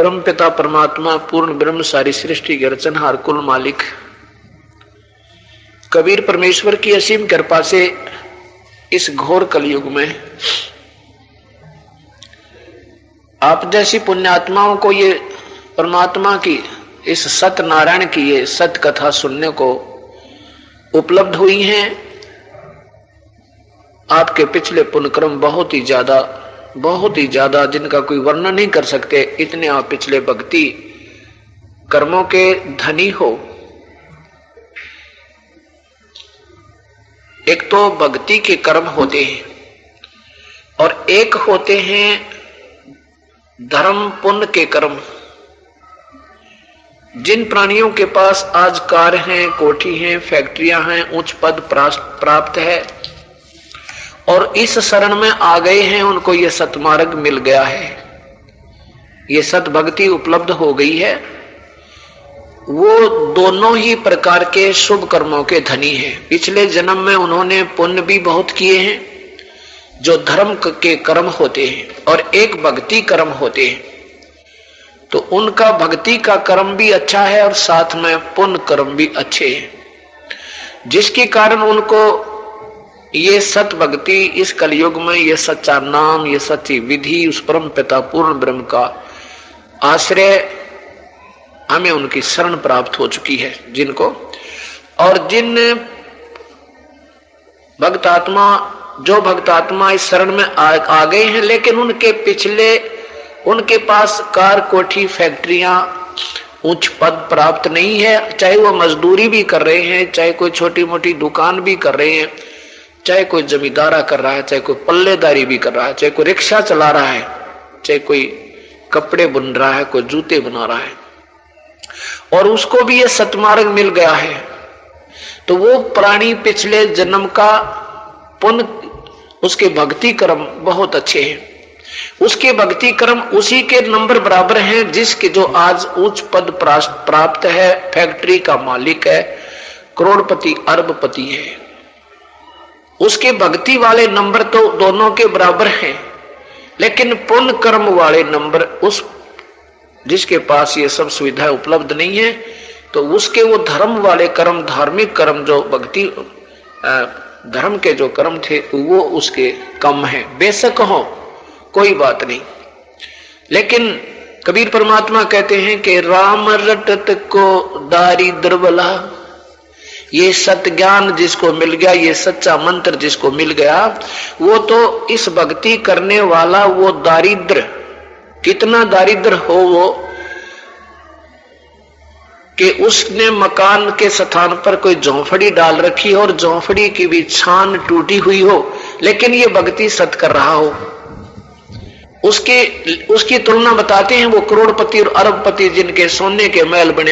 परम पिता परमात्मा पूर्ण ब्रह्म सारी सृष्टि के रचनहार कुल मालिक कबीर परमेश्वर की असीम कृपा से इस घोर कलयुग में आप जैसी पुण्यात्माओं को ये परमात्मा की इस सत्यनारायण की ये सत्य कथा सुनने को उपलब्ध हुई हैं। आपके पिछले पुण्यक्रम बहुत ही ज्यादा जिनका कोई वर्णन नहीं कर सकते, इतने आप पिछले भक्ति कर्मों के धनी हो। एक तो भक्ति के कर्म होते हैं और एक होते हैं धर्म पुण्य के कर्म। जिन प्राणियों के पास आज कार हैं, कोठी हैं, फैक्ट्रियां हैं, उच्च पद प्राप्त है और इस शरण में आ गए हैं, उनको ये सतमार्ग मिल गया है, ये सत भक्ति उपलब्ध हो गई है, वो दोनों ही प्रकार के शुभ कर्मों के धनी हैं। पिछले जन्म में उन्होंने पुण्य भी बहुत किए हैं जो धर्म के कर्म होते हैं और एक भक्ति कर्म होते हैं, तो उनका भक्ति का कर्म भी अच्छा है और साथ में पुण्य कर्म भी अच्छे हैं, जिसके कारण उनको ये सत भक्ति इस कलयुग में ये सच्चा नाम, ये सच्ची विधि, उस परम पिता पूर्ण ब्रह्म का आश्रय हमें उनकी शरण प्राप्त हो चुकी है जिनको। और जिन भक्तात्मा जो भक्तात्मा इस शरण में आ गए हैं, लेकिन उनके पिछले उनके पास कार, कोठी, फैक्ट्रियां, उच्च पद प्राप्त नहीं है, चाहे वो मजदूरी भी कर रहे हैं, चाहे कोई छोटी मोटी दुकान भी कर रहे हैं, चाहे कोई जमींदारा कर रहा है, चाहे कोई पल्लेदारी भी कर रहा है, चाहे कोई रिक्शा चला रहा है, चाहे कोई कपड़े बुन रहा है, कोई जूते बना रहा है, और उसको भी ये सतमार्ग मिल गया है, तो वो प्राणी पिछले जन्म का पुण्य, उसके भक्ति कर्म बहुत अच्छे हैं। उसके भक्ति कर्म उसी के नंबर बराबर हैं जिसके जो आज उच्च पद प्राप्त है, फैक्ट्री का मालिक है, करोड़पति अरबपति है। उसके भक्ति वाले नंबर तो दोनों के बराबर हैं, लेकिन पुण्य कर्म वाले नंबर उस जिसके पास ये सब सुविधाएं उपलब्ध नहीं है, तो उसके वो धर्म वाले कर्म, धार्मिक कर्म, जो भक्ति धर्म के जो कर्म थे वो उसके कम है। बेशक हो कोई बात नहीं, लेकिन कबीर परमात्मा कहते हैं कि राम रटत को दारिद्र बला, ये सत्य ज्ञान जिसको मिल गया, ये सच्चा मंत्र जिसको मिल गया, वो तो इस भक्ति करने वाला वो दारिद्र, कितना दारिद्र हो वो कि उसने मकान के स्थान पर कोई झोंपड़ी डाल रखी हो और झोंपड़ी की भी छान टूटी हुई हो, लेकिन ये भक्ति सत कर रहा हो, उसकी तुलना बताते हैं वो करोड़पति और अरबपति जिनके सोने के महल बने